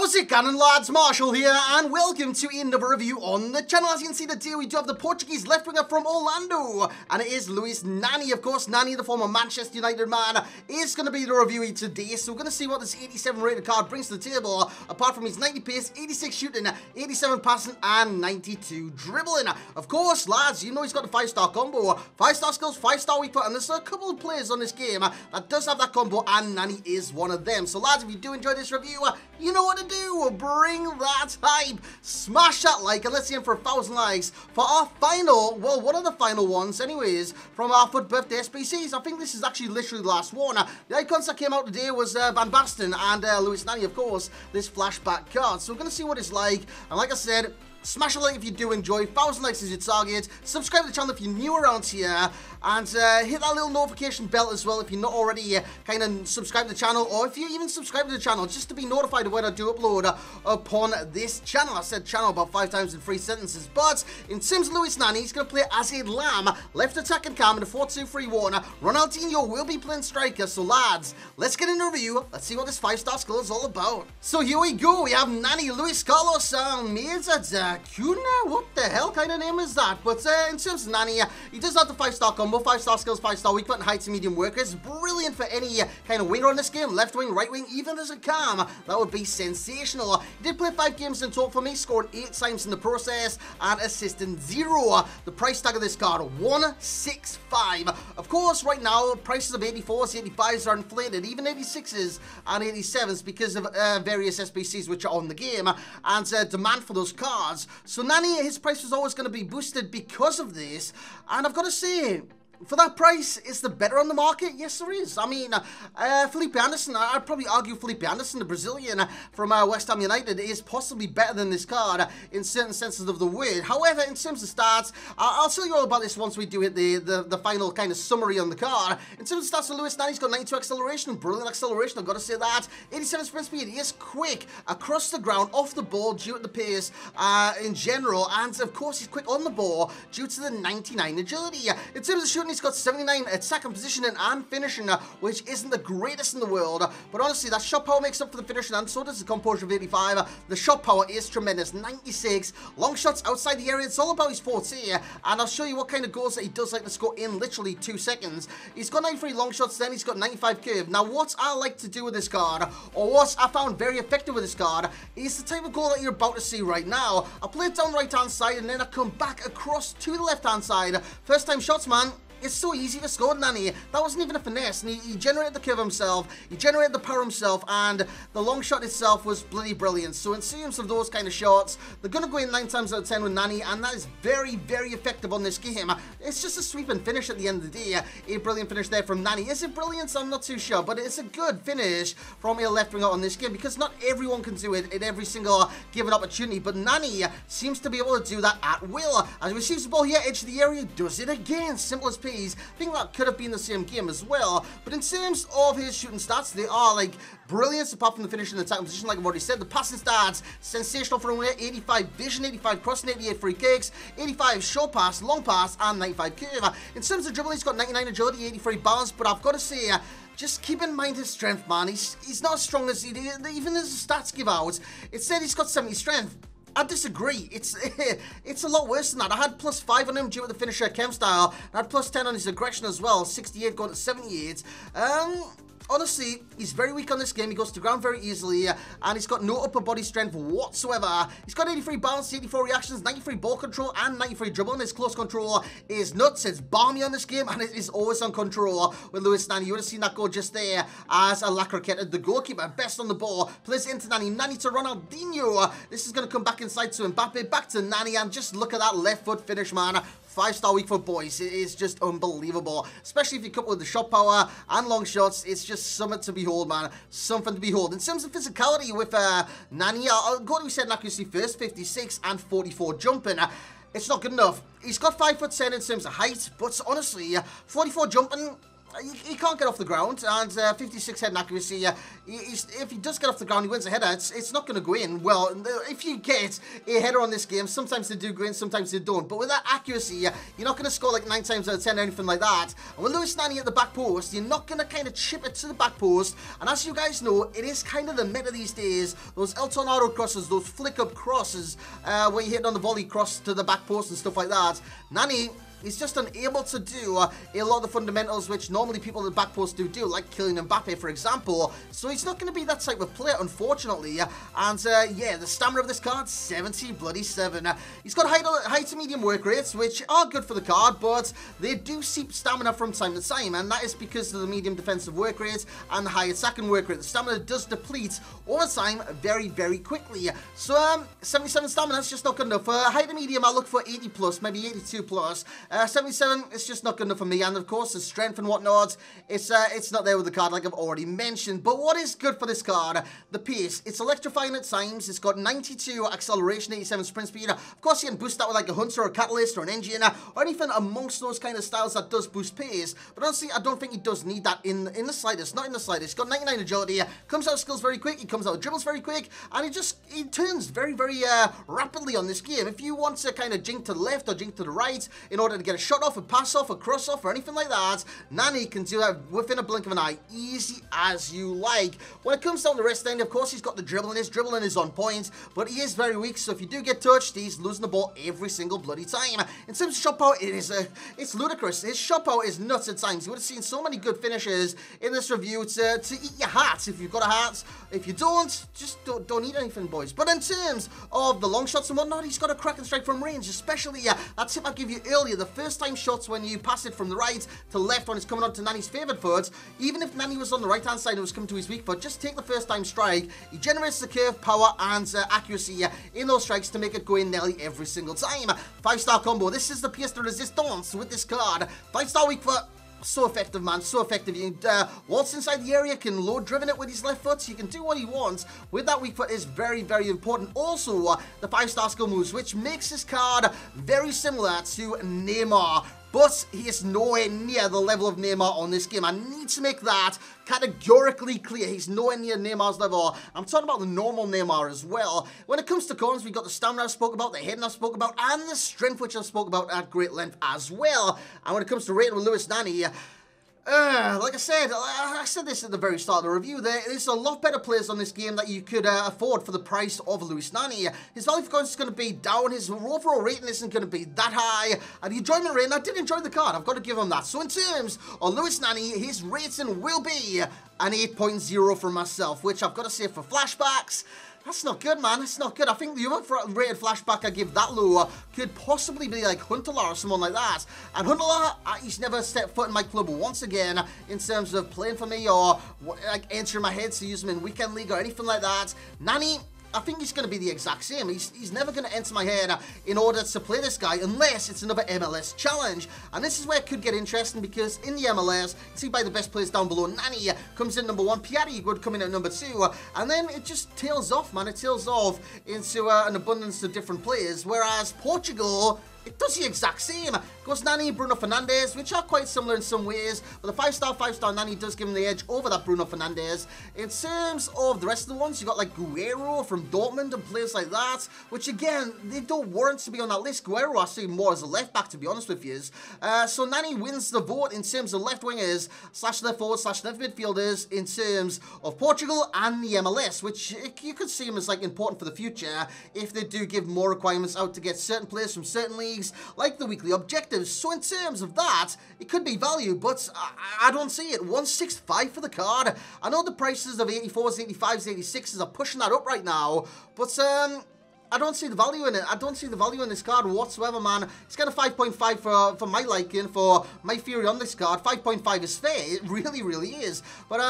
How's it going, lads? Marshall here, and welcome to another review on the channel. As you can see today, we do have the Portuguese left winger from Orlando, and it is Luis Nani. Of course, Nani, the former Manchester United man, is going to be the reviewee today. So we're going to see what this 87 rated card brings to the table, apart from his 90 pace, 86 shooting, 87 passing, and 92 dribbling. Of course, lads, you know he's got the 5-star combo, 5-star skills, 5-star weak foot, and there's a couple of players on this game that does have that combo, and Nani is one of them. So, lads, if you do enjoy this review, you know what to do. Bring that hype, smash that like, and let's aim for 1,000 likes for our final, well, one of the final ones anyways, from our FUT birthday SBCs. I think this is actually literally the last one. The icons that came out today was Van Basten and Luis Nani, of course, this flashback card. So we're going to see what it's like, and like I said, smash a like if you do enjoy, 1,000 likes is your target, subscribe to the channel if you're new around here, and hit that little notification bell as well if you're not already kind of subscribed to the channel, or if you even subscribe to the channel just to be notified of when I do upload upon this channel. I said channel about 5 times in 3 sentences, but in terms of Luis Nani, he's going to play as a lamb, left attacking cam in a 4-2-3-1. Ronaldinho will be playing striker, so lads, let's get into review, let's see what this 5-star skill is all about. So here we go, we have Nani, Luis Carlos Almeida, Kuna, what the hell kind of name is that? But in terms of Nani, he does have the 5-star combo, 5-star skills, 5-star weak foot, and high to medium workers. Brilliant for any kind of winger on this game, left wing, right wing, even as a cam. That would be sensational. He did play 5 games in total for me, scored 8 times in the process, and assisting 0. The price tag of this card, 165. Of course, right now, prices of 84s, 85s are inflated, even 86s and 87s because of various SBCs which are on the game, and demand for those cards. So Nani, his price was always going to be boosted because of this, and I've got to say, for that price, is the better on the market? Yes, there is. I mean, Felipe Anderson, I'd probably argue Felipe Anderson, the Brazilian from West Ham United, is possibly better than this card in certain senses of the word. However, in terms of stats, I'll tell you all about this once we do hit the final kind of summary on the card. In terms of stats for Luis Nani, he's got 92 acceleration, brilliant acceleration, I've got to say that. 87 sprint speed, he is quick across the ground, off the ball, due to the pace in general, and of course he's quick on the ball due to the 99 agility. In terms of shooting, he's got 79 attacking, positioning, and finishing, which isn't the greatest in the world, but honestly, that shot power makes up for the finishing, and so does the composure of 85. The shot power is tremendous, 96. Long shots outside the area, it's all about his forte, and I'll show you what kind of goals that he does like to score in literally 2 seconds. He's got 93 long shots, then he's got 95 curve. Now, what I like to do with this card, or what I found very effective with this card, is the type of goal that you're about to see right now. I play it down right-hand side, and then I come back across to the left-hand side. First time shots, man. It's so easy to score, Nani. That wasn't even a finesse, and he generated the curve himself, he generated the power himself, and the long shot itself was bloody brilliant. So in terms of those kind of shots, they're going to go in 9 times out of 10 with Nani, and that is very, very effective on this game. It's just a sweeping finish at the end of the day. A brilliant finish there from Nani. Is it brilliant? I'm not too sure, but it's a good finish from a left winger on this game, because not everyone can do it in every single given opportunity, but Nani seems to be able to do that at will. As he receives the ball here, edge of the area, does it again. Simple as peas. I think that could have been the same game as well, but in terms of his shooting stats, they are like brilliant, apart from the finishing and attacking position, like I've already said. The passing stats, sensational for a winger, 85 vision, 85 crossing, 88 free kicks, 85 short pass, long pass, and 95 curve. In terms of dribble, he's got 99 agility, 83 balance, but I've got to say, just keep in mind his strength, man. He's not as strong as even as the stats give out. It said he's got 70 strength. I disagree. It's a lot worse than that. I had +5 on him due to the finisher chem style. I had +10 on his aggression as well. 68 going to 78. Honestly, he's very weak on this game. He goes to ground very easily, and he's got no upper body strength whatsoever. He's got 83 balance, 84 reactions, 93 ball control, and 93 dribble, and his close control is nuts. It's balmy on this game, and it is always on control with Luis Nani. You would have seen that goal just there as a Lacroquette, the goalkeeper, best on the ball. Plays into Nani, Nani to Ronaldinho. This is going to come back inside to Mbappe, back to Nani, and just look at that left foot finish, man. 5-star weak foot, boys. It is just unbelievable, especially if you couple with the shot power and long shots. It's just something to behold, man. Something to behold. In terms of physicality with Nani, I'll go to his head and accuracy first, 56 and 44 jumping. It's not good enough. He's got 5'10" in terms of height, but honestly, 44 jumping, he can't get off the ground, and 56 head accuracy. If he does get off the ground, he wins a header. It's not going to go in. Well, if you get a header on this game, sometimes they do go in, sometimes they don't. But with that accuracy, you're not going to score like 9 times out of 10 or anything like that. And with Lewis Nani at the back post, you're not going to kind of chip it to the back post. And as you guys know, it is kind of the meta these days. Those El Tornado crosses, those flick-up crosses, where you hit on the volley cross to the back post and stuff like that. Nani, he's just unable to do a lot of the fundamentals which normally people at the back post do, like Kylian Mbappe, for example. So he's not going to be that type of player, unfortunately. And yeah, the stamina of this card, 77. He's got high to medium work rates, which are good for the card, but they do seep stamina from time to time, and that is because of the medium defensive work rate and the high attacking work rate. The stamina does deplete over time very, very quickly. So 77 stamina is just not good enough. For high to medium, I'll look for 80 plus, maybe 82 plus. 77, it's just not good enough for me, and of course the strength and whatnot, it's not there with the card like I've already mentioned. But what is good for this card? The pace. It's electrifying at times. It's got 92 acceleration, 87 sprint speed. Of course you can boost that with like a hunter or a catalyst or an engine or anything amongst those kind of styles that does boost pace. But honestly, I don't think he does need that in the slightest, not in the slightest. He's got 99 agility, comes out of skills very quick, he comes out of dribbles very quick, and he turns very, very rapidly on this game. If you want to kind of jink to the left or jink to the right in order to get a shot off, a pass off, a cross off, or anything like that, Nani can do that within a blink of an eye, easy as you like. When it comes down to the rest end, of course, he's got the dribbling. His dribbling is on point, but he is very weak, so if you do get touched, he's losing the ball every single bloody time. In terms of shot power, it's ludicrous. His shot power is nuts at times. You would have seen so many good finishes in this review to eat your heart if you've got a heart. If you don't, just don't eat anything, boys. But in terms of the long shots and whatnot, he's got a cracking strike from range, especially that tip I gave you earlier, the first time shots when you pass it from the right to left when it's coming on to Nani's favoured foot. Even if Nani was on the right hand side and was coming to his weak foot, just take the first time strike. He generates the curve, power and accuracy in those strikes to make it go in nearly every single time. 5-star combo. This is the pièce de résistance with this card. 5-star weak foot. So effective, man, so effective. You can waltz inside the area, can load driven it with his left foot, so you can do what he wants with that weak foot is very, very important. Also, the 5-star skill moves, which makes this card very similar to Neymar. But he is nowhere near the level of Neymar on this game. I need to make that categorically clear. He's nowhere near Neymar's level. I'm talking about the normal Neymar as well. When it comes to cons, we've got the stamina I spoke about, the heading I spoke about, and the strength, which I spoke about at great length as well. And when it comes to rating with Lewis Nani, like I said this at the very start of the review, there's a lot better players on this game that you could afford for the price of Lewis Nani. His value for coins is going to be down, his overall rating isn't going to be that high, and the enjoyment rating, I did enjoy the card, I've got to give him that. So in terms of Lewis Nani, his rating will be an 8.0 for myself, which I've got to say for flashbacks, that's not good, man. That's not good. I think the other rated flashback I give that low could possibly be like Huntelaar or someone like that. And Huntelaar, he's never stepped foot in my club once again in terms of playing for me or like entering my head to use him in weekend league or anything like that. Nani, I think he's going to be the exact same. He's never going to enter my head in order to play this guy unless it's another MLS challenge. And this is where it could get interesting because in the MLS, you see by the best players down below, Nani comes in number 1, Piatti would come in at number 2, and then it just tails off, man. It tails off into an abundance of different players, whereas Portugal, it does the exact same. Goes Nani, Bruno Fernandes, which are quite similar in some ways, but the 5-star Nani does give him the edge over that Bruno Fernandes. In terms of the rest of the ones, you got like Guerrero from Dortmund and players like that, which again, they don't warrant to be on that list. Guerrero I see more as a left back, to be honest with you. So Nani wins the vote in terms of left wingers / left forwards / left midfielders in terms of Portugal and the MLS, which you could see him as like important for the future if they do give more requirements out to get certain players from certain leagues, like the weekly objectives. So in terms of that, it could be value, but I don't see it. 165 for the card. I know the prices of 84s, 85s, 86s are pushing that up right now, but I don't see the value in it. I don't see the value in this card whatsoever, man. It's got a 5.5 for my liking, for my theory on this card. 5.5 is fair. It really, really is. But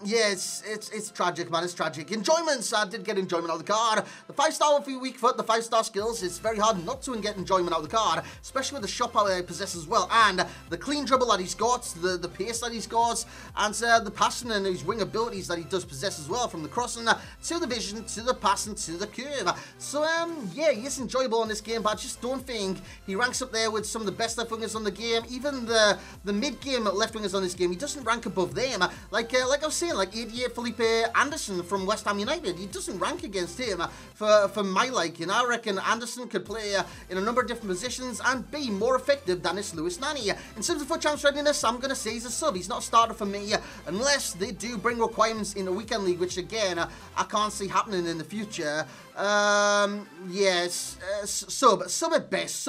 Yeah, it's tragic, man. It's tragic. Enjoyments. I did get enjoyment out of the card. The 5-star with the weak foot, the 5-star skills. It's very hard not to get enjoyment out of the card, especially with the shot power he possesses as well, and the clean dribble that he's got, the pace that he's got, and the passing and his wing abilities that he does possess as well, from the crossing to the vision to the passing to the curve. So yeah, he is enjoyable in this game, but I just don't think he ranks up there with some of the best left wingers on the game. Even the mid-game left wingers on this game, he doesn't rank above them. Like I was saying, like 88 Felipe Anderson from West Ham United, he doesn't rank against him for my liking. I reckon Anderson could play in a number of different positions and be more effective than this Lewis Nani. In terms of FUT Champs readiness, I'm going to say he's a sub. He's not a starter for me unless they do bring requirements in the weekend league, which again I can't see happening in the future. Yes, sub at best.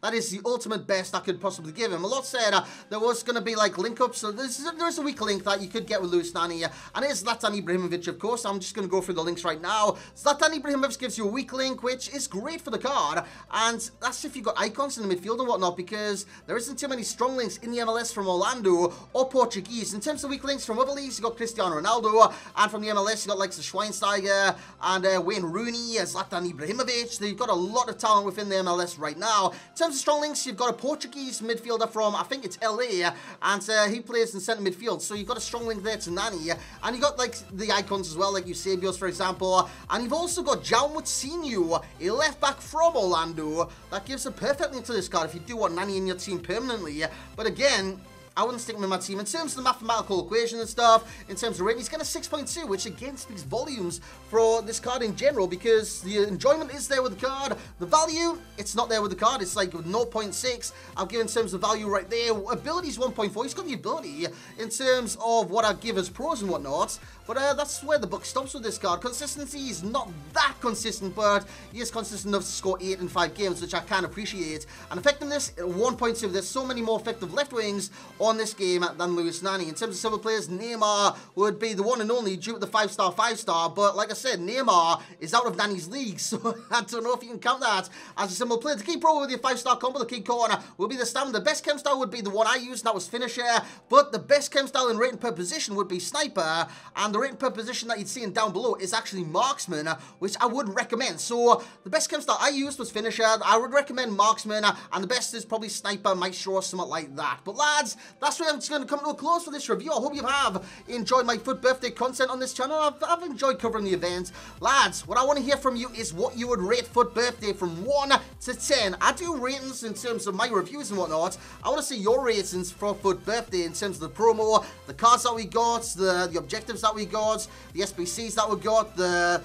That is the ultimate best I could possibly give him. A lot said there was going to be like link ups, so there's a weak link that you could get with Lewis Nani, and it is Zlatan Ibrahimovic, of course. I'm just going to go through the links right now. Zlatan Ibrahimovic gives you a weak link, which is great for the card, and that's if you've got icons in the midfield and whatnot, because there isn't too many strong links in the MLS from Orlando or Portuguese. In terms of weak links from other leagues, you got Cristiano Ronaldo, and from the MLS, you got like the Schweinsteiger and Wayne Rooney, Zlatan Ibrahimovic. They've got a lot of talent within the MLS right now. In terms of strong links, you've got a Portuguese midfielder from, I think it's LA, and he plays in centre midfield, so you've got a strong link there to Nani, and you've got like the icons as well, like Eusebios, for example, and you've also got Jaume Moutinho, a left back from Orlando, that gives a perfect link to this card if you do want Nani in your team permanently. But again, I wouldn't stick him in my team. In terms of the mathematical equation and stuff, in terms of rating, he's got a 6.2, which again speaks volumes for this card in general, because the enjoyment is there with the card. The value, it's not there with the card. It's like 0.6. I'll give in terms of value right there. Ability is 1.4. He's got the ability in terms of what I give as pros and whatnot. But that's where the buck stops with this card. Consistency is not that consistent, but he is consistent enough to score 8 in 5 games, which I can appreciate. And effectiveness, 1.2. There's so many more effective left wings on this game than Lewis Nani. In terms of silver players, Neymar would be the one and only due to the 5-star, but like I said, Neymar is out of Nani's league, so I don't know if you can count that as a silver player. The key pro with your 5-star combo, the key corner, will be the stamina. The best chem style would be the one I used, and that was finisher, but the best chem style in rating per position would be sniper, and the rating per position that you'd see down below is actually marksman, which I would recommend. So the best chem style I used was finisher. I would recommend marksman, and the best is probably sniper, maestro, or something like that. But lads, that's where I'm just going to come to a close for this review. I hope you have enjoyed my FUT birthday content on this channel. I've enjoyed covering the event. Lads, what I want to hear from you is what you would rate FUT birthday from 1 to 10. I do ratings in terms of my reviews and whatnot. I want to see your ratings for FUT birthday in terms of the promo, the cards that we got, the objectives that we got, the SBCs that we got, the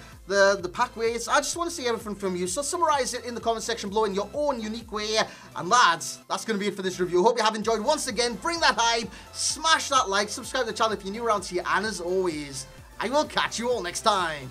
pack weights. I just want to see everything from you, so summarize it in the comment section below in your own unique way. And lads, that's going to be it for this review. Hope you have enjoyed. Once again, bring that hype, smash that like, subscribe to the channel if you're new around here, and as always, I will catch you all next time.